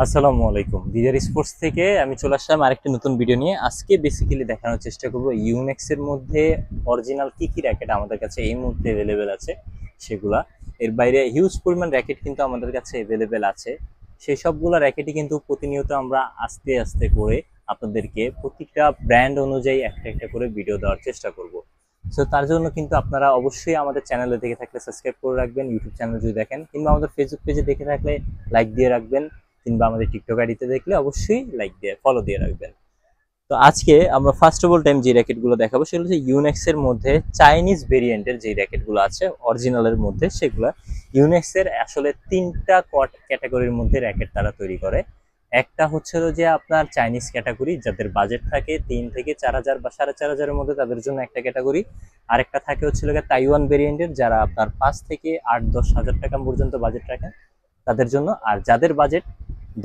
আসসালামু আলাইকুম। Bizarre sports থেকে আমি চলে আসলাম আরেকটি নতুন ভিডিও নিয়ে। আজকে বেসিক্যালি দেখানোর চেষ্টা করব ইউনেক্স এর মধ্যে অরিজিনাল কি কি র্যাকেট আমাদের কাছে এই মুহূর্তে অ্যাভেলেবেল আছে সেগুলা। এর বাইরে হিউজ পরিমাণ র্যাকেট কিন্তু আমাদের কাছে অ্যাভেলেবেল আছে। সেই সবগুলো র্যাকেটই কিন্তু প্রতিনিয়ত আমরা আস্তে আস্তে করে আপনাদেরকে প্রতিটা ব্র্যান্ড অনুযায়ী একটা একটা করে ভিডিও দেওয়ার চেষ্টা করব। সো তার জন্য কিন্তু আপনারা অবশ্যই আমাদের চ্যানেলে দেখে থাকলে সাবস্ক্রাইব করে রাখবেন, ইউটিউব চ্যানেল যদি দেখেন, কিংবা আমাদের ফেসবুক পেজে দেখে থাকলে লাইক দিয়ে রাখবেন, কিংবা আমাদের টিকটক আইডিতে দেখলে অবশ্যই লাইক দিয়ে ফলো দিয়ে রাখবেন। তো আজকে আমরা ফার্স্ট অফ অল টাইম যে র্যাকেটগুলো দেখাবো সেগুলো হচ্ছে ইউনেক্স এর মধ্যে চাইনিজ ভেরিয়েন্টের যে র্যাকেটগুলো আছে অরিজিনালের মধ্যে সেগুলো। ইউনেক্স এর আসলে তিনটা ক্যাটাগরির মধ্যে র্যাকেট তারা তৈরি করে। একটা হচ্ছে যে আপনার চাইনিজ ক্যাটাগরি, যাদের বাজেট থাকে 3 থেকে 4 হাজার বা 4.5 হাজারের মধ্যে, তাদের জন্য একটা ক্যাটাগরি। আরেকটা থাকে হচ্ছে তাইওয়ান ভেরিয়েন্টের, যারা আপনার 5 থেকে 8-10 হাজার টাকা পর্যন্ত বাজেট রাখেন তাদের জন্য। আর যাদের বাজেট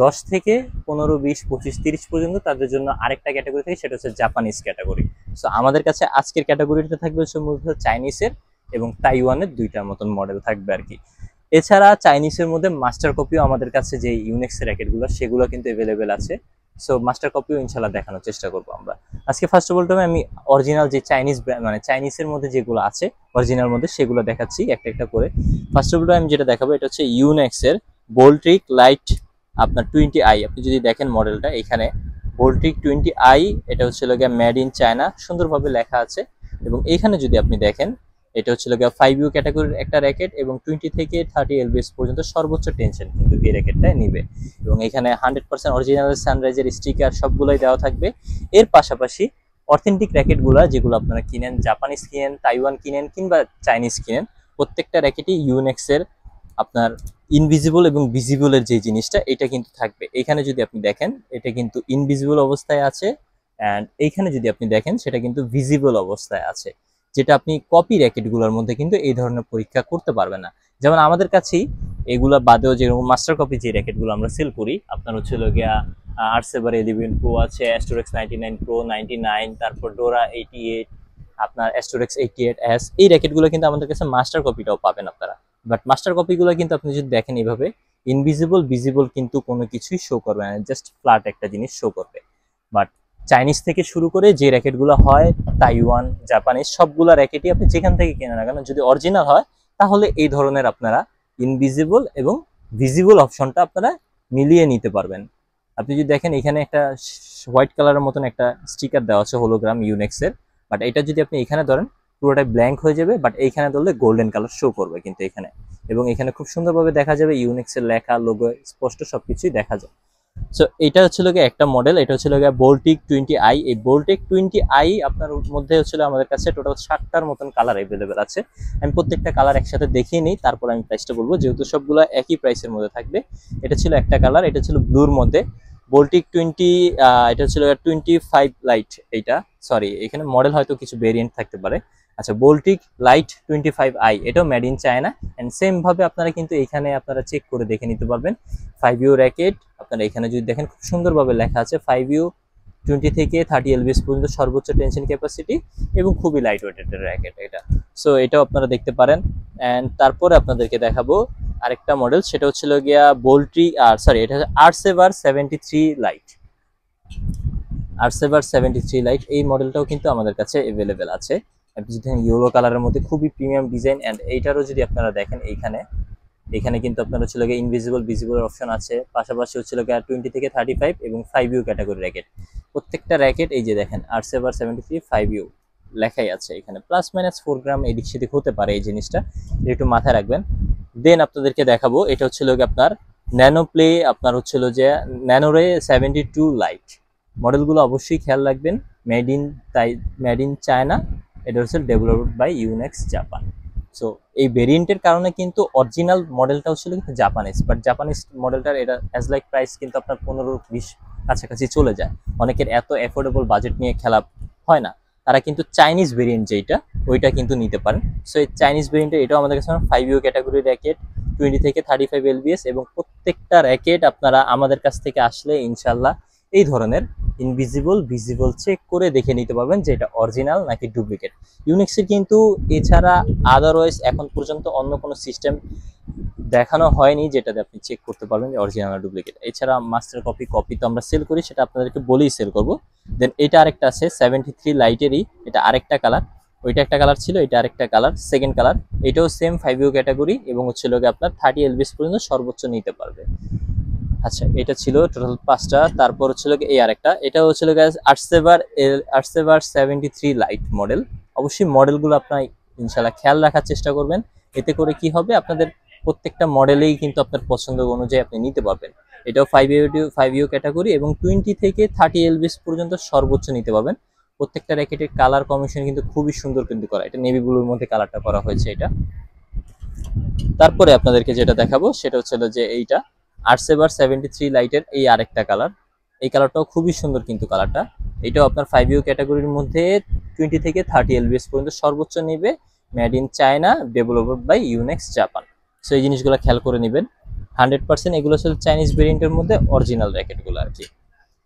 10 থেকে 15, 20, 25, 30 পর্যন্ত, তাদের জন্য আরেকটা ক্যাটাগরি থাকে, সেটা হচ্ছে জাপানিজ ক্যাটাগরি। সো আমাদের কাছে আজকের ক্যাটাগরিটা থাকবে হচ্ছে মূলত চাইনিজের এবং তাইওয়ানের দুইটার মতন মডেল থাকবে আর কি। এছাড়া চাইনিজের মধ্যে মাস্টার কপিও আমাদের কাছে যে ইউনেক্স র্যাকেটগুলো সেগুলো কিন্তু অ্যাভেলেবেল আছে। সো মাস্টার কপিও ইনশাল্লাহ দেখানোর চেষ্টা করবো আমরা আজকে। ফার্স্ট অফ অল আমি অরিজিনাল যে চাইনিজ মানে চাইনিজের মধ্যে যেগুলো আছে অরিজিনাল মধ্যে সেগুলো দেখাচ্ছি একটা একটা করে। ফার্স্ট অফ অল আমি যেটা দেখাবো এটা হচ্ছে ইউনেক্সের বোল্ট্রিক লাইট আপনার 20i। আপনি যদি দেখেন মডেলটা এখানে বোল্ট্রিক 20i, এটা হচ্ছে মেড ইন চায়না, সুন্দরভাবে লেখা আছে। এবং এইখানে যদি আপনি দেখেন এটা হচ্ছে 5U ক্যাটাগরির একটা র্যাকেট, এবং 20 থেকে 30 এলবিএস পর্যন্ত সর্বোচ্চ টেনশন কিন্তু এই র্যাকেটটা নিবে। এবং এখানে 100% অরিজিনাল সানরাইজের স্টিকার সবগুলোই দেওয়া থাকবে। এর পাশাপাশি অথেন্টিক র্যাকেটগুলো যেগুলো আপনারা কিনেন, জাপানিজ কিনেন, তাইওয়ান কিনেন কিংবা চাইনিজ কিনেন, প্রত্যেকটা র্যাকেটই ইউনেক্সের আপনার ইনভিজিবল এবং ভিজিবলের যে জিনিসটা এটা কিন্তু থাকবে। এখানে যদি আপনি দেখেন এটা কিন্তু ইনভিজিবল অবস্থায় আছে, অ্যান্ড এইখানে যদি আপনি দেখেন সেটা কিন্তু ভিজিবল অবস্থায় আছে, যেটা আপনি কপি র্যাকেটগুলোর মধ্যে কিন্তু এই ধরনের পরীক্ষা করতে পারবেন না। যেমন আমাদের কাছেই এগুলা বাদেও যেরকম মাস্টার কপি যে র্যাকেটগুলো আমরা সেল করি, আপনার হচ্ছে গিয়া আর্টসেভার 11 প্রো আছে, অ্যাস্টোরেক্স 99 প্রো 99, তারপর ডোরা 88, আপনার অ্যাস্টোরেক্স 88s, এই র্যাকেটগুলো কিন্তু আমাদের কাছে মাস্টার কপিটাও পাবেন আপনারা। বাট মাস্টার কপিগুলো কিন্তু আপনি যদি দেখেন এইভাবে ইনভিজিবল ভিজিবল কিন্তু কোনো কিছুই শো করবে না, জাস্ট ফ্ল্যাট একটা জিনিস শো করবে। বাট চাইনিজ থেকে শুরু করে যে র্যাকেটগুলো হয়, তাইওয়ান, জাপানিজ, সবগুলো র্যাকেটই আপনি যেখান থেকে কেনেন না কেন, যদি অরিজিনাল হয় তাহলে এই ধরনের আপনারা ইনভিজিবল এবং ভিজিবল অপশনটা আপনারা মিলিয়ে নিতে পারবেন। আপনি যদি দেখেন এখানে একটা হোয়াইট কালারের মতন একটা স্টিকার দেওয়া আছে হোলোগ্রাম ইউনেক্সের, বাট এটা যদি আপনি এখানে ধরেন পুরোটাই ব্ল্যাঙ্ক হয়ে যাবে, বাট এইখানে ধরলে গোল্ডেন কালার শো করবে কিন্তু এখানে। এবং এখানে খুব সুন্দরভাবে দেখা যাবে ইউনেক্সের লেখা, লোগো স্পষ্ট সবকিছুই দেখা যায়। সো এটা হচ্ছে একটা মডেল, এটা হচ্ছে বোল্টিক 20i। এই বোল্টিক 20i আপনার মধ্যে হচ্ছে আমাদের কাছে টোটাল 60টার মতন কালার অ্যাভেলেবেল আছে। আমি প্রত্যেকটা কালার একসাথে দেখিয়ে নিই, তারপর আমি প্রাইসটা বলবো, যেহেতু সবগুলো একই প্রাইসের মধ্যে থাকবে। এটা ছিল একটা কালার, এটা ছিল ব্লুর মধ্যে বোল্টিক 20, এটা হচ্ছে 25 লাইট। এইটা সরি, এখানে মডেল হয়তো কিছু ভেরিয়েন্ট থাকতে পারে। আচ্ছা, বোল্টিক লাইট 25i, এটাও made in China. And same ভাবে আপনারা কিন্তু এখানে আপনারা চেক করে দেখে নিতে পারবেন। 5U র্যাকেট আপনারা এখানে যদি দেখেন খুব সুন্দরভাবে লেখা আছে 5U 20 থেকে 30 এলবিএস পর্যন্ত সর্বোচ্চ টেনশন ক্যাপাসিটি, এবং খুবই লাইট ওয়েটের র্যাকেট এটা। সো এটাও আপনারা দেখতে পারেন। অ্যান্ড তারপরে আপনাদেরকে দেখাবো আরেকটা মডেল, সেটা হচ্ছিল গিয়া বোল্ট্রি এটা হচ্ছে আর্টসেভার 73 লাইট। আর্টসেভার 73 লাইট এই মডেলটাও কিন্তু আমাদের কাছে অ্যাভেলেবেল আছে। আপনি যদি ইয়েলো কালারের মধ্যে খুবই প্রিমিয়াম ডিজাইন। অ্যান্ড এইটারও যদি আপনারা দেখেন এখানে কিন্তু আপনার হচ্ছে ইনভিজিবল ভিজিবল অপশন আছে, পাশাপাশি হচ্ছে 20 থেকে 35 এবং 5U ক্যাটাগরি র্যাকেট। প্রত্যেকটা র্যাকেট এই যে দেখেন আর্টসেভার 73 5U লেখাই আছে। এখানে প্লাস মাইনাস 4 গ্রাম এদিক সেদিক হতে পারে, এই জিনিসটা একটু মাথায় রাখবেন। দেন আপনাদেরকে দেখাবো এটা হচ্ছে আপনার ন্যানো প্লে, আপনার হচ্ছে যে ন্যানোরে 72 লাইট। মডেলগুলো অবশ্যই খেয়াল রাখবেন, মেড ইন চায়না। এটা হচ্ছে developed by Yonex Japan. So এই ভেরিয়েন্টের কারণে কিন্তু অরিজিনাল মডেলটা হচ্ছিল কিন্তু জাপানিজ, বাট জাপানিজ মডেলটার এটা অ্যাজ লাইক প্রাইস কিন্তু আপনার 15-20 কাছাকাছি চলে যায়। অনেকের এত অ্যাফোর্ডেবল বাজেট নিয়ে খেলা হয় না, তারা কিন্তু চাইনিজ ভেরিয়েন্ট যেটা ওইটা কিন্তু নিতে পারেন। সো এই চাইনিজ ভেরিয়েন্টের এটাও আমাদের কাছে 5U ক্যাটাগরি র্যাকেট, 20 থেকে 35 এলবিএস, এবং প্রত্যেকটা র্যাকেট আপনারা আমাদের কাছ থেকে আসলে ইনশাল্লাহ এই ধরনের ইনভিজিবল ভিজিবল চেক করে দেখে নিতে পারবেন যে এটা অরিজিনাল নাকি ডুপ্লিকেট। ইউনিক্সের কিন্তু এছাড়া আদারওয়াইজ এখন পর্যন্ত অন্য কোনো সিস্টেম দেখানো হয়নি যেটাতে আপনি চেক করতে পারবেন যে অরিজিনাল না ডুপ্লিকেট। এছাড়া মাস্টার কপি তো আমরা সেল করি, সেটা আপনাদেরকে বলেই সেল করব। দেন এটা আরেকটা আছে 73 লাইটেরই, এটা আরেকটা কালার, ওইটা একটা কালার ছিল, এটা আরেকটা কালার, সেকেন্ড কালার। এটাও সেম 5U ক্যাটাগরি এবং হচ্ছে লোকে আপনার 30 এলবিএস পর্যন্ত সর্বোচ্চ নিতে পারবে। আচ্ছা, এটা ছিল টোটাল 5টা। তারপর হচ্ছিল এই আরেকটা, এটা হচ্ছিল আর্টসেভার 73 লাইট মডেল। অবশ্যই মডেলগুলো আপনার ইনশাল্লাহ খেয়াল রাখার চেষ্টা করবেন, এতে করে কি হবে আপনাদের প্রত্যেকটা মডেলেই কিন্তু আপনার পছন্দ অনুযায়ী আপনি নিতে পারবেন। এটাও 5U ক্যাটাগরি এবং 20 থেকে 30 এলবিএস পর্যন্ত সর্বোচ্চ নিতে পারবেন। প্রত্যেকটা র্যাকেটের কালার কম্বিনেশন কিন্তু খুবই সুন্দর কিন্তু করা, এটা নেভি ব্লুর মধ্যে কালারটা করা হয়েছে এটা। তারপরে আপনাদেরকে যেটা দেখাবো সেটা হচ্ছে যে এইটা আর্টসেভার 73 লাইটের এই আরেকটা কালার, এই কালারটাও খুবই সুন্দর কিন্তু কালারটা। এটাও আপনার 5U ক্যাটাগরির মধ্যে 20 থেকে 30 এলবিএস পর্যন্ত সর্বোচ্চ নেবে, made in China, developed by Yonex Japan. So এই জিনিসগুলো খেয়াল করে নেবেন। 100% এগুলো হচ্ছে চাইনিজ ভেরিয়েন্টের মধ্যে অরিজিনাল র্যাকেটগুলো আর কি।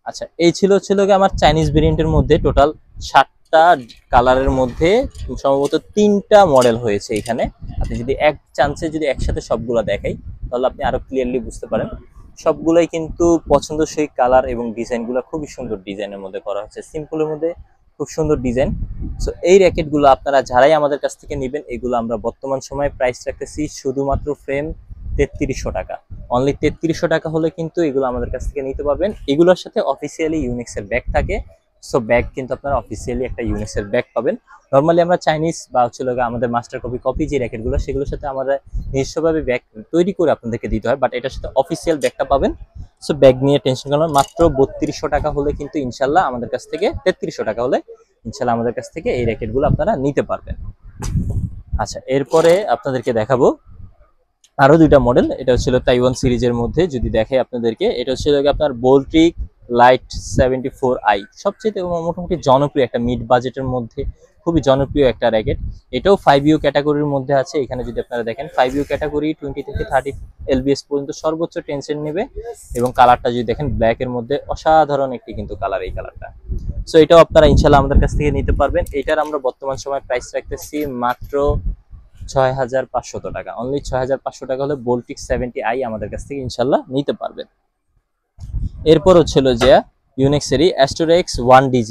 আচ্ছা, এই ছিল আমার চাইনিজ ভেরিয়েন্টের মধ্যে টোটাল 7টা কালারের মধ্যে সম্ভবত 3টা মডেল হয়েছে এখানে। আপনি যদি এক চান্সে যদি একসাথে সবগুলো দেখাই তাহলে আপনি আরো ক্লিয়ারলি বুঝতে পারেন। সবগুলোই কিন্তু পছন্দসই কালার এবং ডিজাইনগুলো খুবই সুন্দর ডিজাইনের মধ্যে করা হচ্ছে, সিম্পলের মধ্যে খুব সুন্দর ডিজাইন। সো এই র্যাকেটগুলো আপনারা যারাই আমাদের কাছ থেকে নেবেন, এগুলো আমরা বর্তমান সময়ে প্রাইস রাখতেছি শুধুমাত্র ফ্রেম 3300 টাকা। অনলি 3300 টাকা হলে কিন্তু এগুলো আমাদের কাছ থেকে নিতে পারবেন। এগুলোর সাথে অফিসিয়ালি ইউনিক্সের ব্যাগ থাকে। সো ব্যাগ কিন্তু আপনারা অফিসিয়ালি একটা ইউনিক্সের ব্যাগ পাবেন। নর্মালি আমরা চাইনিজ বা হচ্ছে আমাদের মাস্টার কপি যে র্যাকেটগুলো, সেগুলোর সাথে আমাদের নিজস্বভাবে ব্যাগ তৈরি করে আপনাদেরকে দিতে হয়, বাট এটার সাথে অফিসিয়াল ব্যাগটা পাবেন। সো ব্যাগ নিয়ে টেনশন করার, মাত্র 3200 টাকা হলে কিন্তু ইনশাল্লাহ আমাদের কাছ থেকে, 3300 টাকা হলে ইনশাল্লাহ আমাদের কাছ থেকে এই র্যাকেটগুলো আপনারা নিতে পারবেন। আচ্ছা, এরপরে আপনাদেরকে দেখাবো আরো 2টা মডেল। এটা হচ্ছিল তাইওয়ান সিরিজের মধ্যে যদি দেখে আপনাদেরকে, এটা হচ্ছিল আপনার বোল্ট্রিক লাইট 74i, সবচেয়ে মোটামুটি জনপ্রিয় একটা মিড বাজেটের মধ্যে খুবই জনপ্রিয় একটা র্যাকেট। এটাও 5U ক্যাটাগরির মধ্যে আছে। এখানে যদি আপনারা দেখেন 5U ক্যাটাগরি 20 থেকে 30 এলবিএস পর্যন্ত সর্বোচ্চ টেনশন নেবে এবং কালারটা যদি দেখেন ব্ল্যাকের মধ্যে অসাধারণ একটি কিন্তু কালার এই কালারটা। সো এটাও আপনারা ইনশাল্লাহ আমাদের কাছ থেকে নিতে পারবেন। এটার আমরা বর্তমান সময় প্রাইস রাখতেছি মাত্র 6500 টাকা। অনলি 6500 টাকা হলে বোল্টিক 70i আমাদের কাছ থেকে ইনশাল্লাহ নিতে পারবেন। এরপর হচ্ছিল যে ইউনিক্সেরই অ্যাস্ট্রোরেক্স 1DG।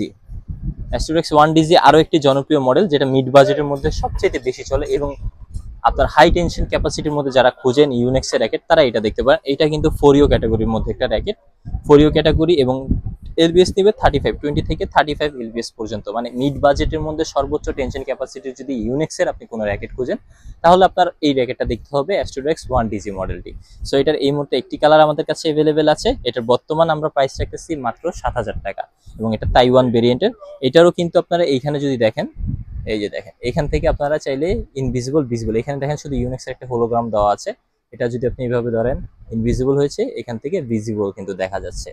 অ্যাস্ট্রোরেক্স 1DG আরো একটি জনপ্রিয় মডেল, যেটা মিড বাজেটের মধ্যে সবচেয়ে বেশি চলে এবং আপনার হাই টেনশন ক্যাপাসিটির মধ্যে যারা খুঁজেন ইউনিক্সের র্যাকেট তারা এটা দেখতে পারেন। এটা কিন্তু 4U ক্যাটাগরির মধ্যে একটা র্যাকেট, 4U ক্যাটাগরি এবং এলবিএস নিবে 20 থেকে 35 এলবিএস পর্যন্ত। মানে মিড বাজেটের মধ্যে সর্বোচ্চ টেনশন ক্যাপাসিটির যদি ইউনিক্সের আপনি কোনো র্যাকেট খুঁজেন তাহলে আপনার এই র্যাকেটটা দেখতে হবে অ্যাস্ট্রোরেক্স 1DG মডেলটি। সো এটার এই মুহূর্তে একটি কালার আমাদের কাছে অ্যাভেলেবেল আছে। এটার বর্তমান আমরা প্রাইস রাখতেছি মাত্র 7000 টাকা এবং এটা তাইওয়ান ভেরিয়েন্টের। এটারও কিন্তু আপনারা এইখানে যদি দেখেন, এই যে দেখেন এখান থেকে আপনারা চাইলে ইনভিজিবল ভিজিবল, এখানে দেখেন শুধু ইউনিক্সের একটা হোলোগ্রাম দেওয়া আছে। এটা যদি আপনি এইভাবে ধরেন ইনভিজিবল হয়েছে, এখান থেকে ভিজিবল কিন্তু দেখা যাচ্ছে।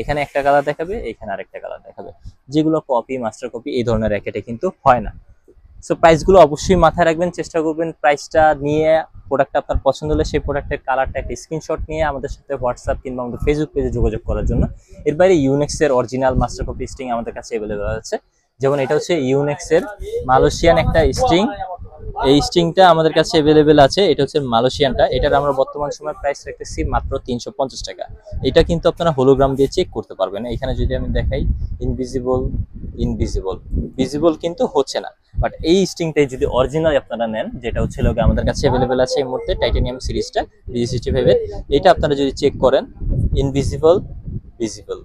এখানে একটা কালার দেখাবে, এখানে আরেকটা কালার দেখাবে, যেগুলো কপি মাস্টার কপি এই ধরনের র্যাকেটে কিন্তু হয় না। সো প্রাইসগুলো অবশ্যই মাথায় রাখবেন, চেষ্টা করবেন প্রাইসটা নিয়ে প্রোডাক্টটা আপনার পছন্দ হলে সেই প্রোডাক্টের কালারটা একটা স্ক্রিনশট নিয়ে আমাদের সাথে হোয়াটসঅ্যাপ কিংবা আমাদের ফেসবুক পেজে যোগাযোগ করার জন্য। এর বাইরে ইউনিক্সের অরিজিনাল মাস্টার কপি স্ট্রিং আমাদের কাছে অ্যাভেলেবেল আছে। যেমন এটা হচ্ছে ইউনিক্সের মালয়েশিয়ান একটা স্ট্রিং, এই স্ট্রিংটা আমাদের কাছে অ্যাভেলেবেল আছে। এটা হচ্ছে মালয়েশিয়ানটা, এটার আমরা বর্তমান সময় প্রাইস রাখতেছি মাত্র 350 টাকা। এটা কিন্তু আপনারা হোলোগ্রাম দিয়ে চেক করতে পারবেন। এখানে যদি আমি দেখাই ইনভিজিবল ইনভিজিবল ভিজিবল কিন্তু হচ্ছে না, বাট এই স্ট্রিংটাই যদি অরিজিনাল আপনারা নেন, যেটা হচ্ছে আমাদের কাছে অ্যাভেলেবেল আছে এই মুহূর্তে টাইটানিয়াম সিরিজটা BG65 এর, এটা আপনারা যদি চেক করেন ইনভিজিবল ভিজিবল।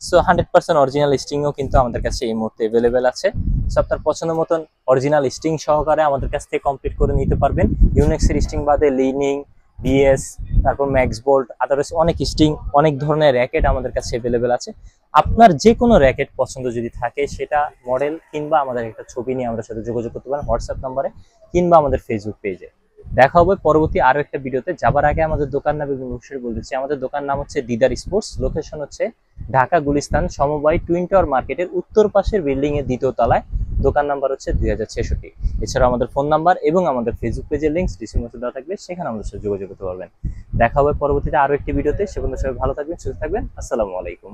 সো 100% অরিজিনাল স্ট্রিংও কিন্তু আমাদের কাছে এই মুহূর্তে অ্যাভেলেবেল আছে। সো আপনার পছন্দ মতন অরিজিনাল স্ট্রিং সহকারে আমাদের কাছ থেকে কমপ্লিট করে নিতে পারবেন। ইউনিক্সের স্ট্রিং বাদে লিনিং, বিএস, তারপর ম্যাক্স বোল্ট, আদারওয়াইজ অনেক স্ট্রিং, অনেক ধরনের র্যাকেট আমাদের কাছে অ্যাভেলেবেল আছে। আপনার যে কোনো র্যাকেট পছন্দ যদি থাকে, সেটা মডেল কিংবা আমাদের একটা ছবি নিয়ে আমাদের সাথে যোগাযোগ করতে পারেন হোয়াটসঅ্যাপ নাম্বারে কিংবা আমাদের ফেসবুক পেজে। দেখা হবে পরবর্তী আরো একটা ভিডিওতে। যাবার আগে আমাদের দোকান নাম এবং বলতেছি, আমাদের দোকান নাম হচ্ছে দিদার স্পোর্টস, লোকেশন হচ্ছে ঢাকা গুলিস্তান সমবায় টুইন টাওয়ার মার্কেটের উত্তর পাশের বিল্ডিং এর 2য় তলায়। দোকান নাম্বার হচ্ছে 2066। এছাড়াও আমাদের ফোন নাম্বার এবং আমাদের ফেসবুক পেজের লিঙ্ক ডিসক্রিপশনে দেওয়া থাকবে, সেখানে আমাদের সাথে যোগাযোগ করতে পারবেন। দেখা হবে পরবর্তীতে আরো একটি ভিডিওতে। সে পর্যন্ত সবাই ভালো থাকবেন, সুস্থ থাকবেন। আসসালামু আলাইকুম।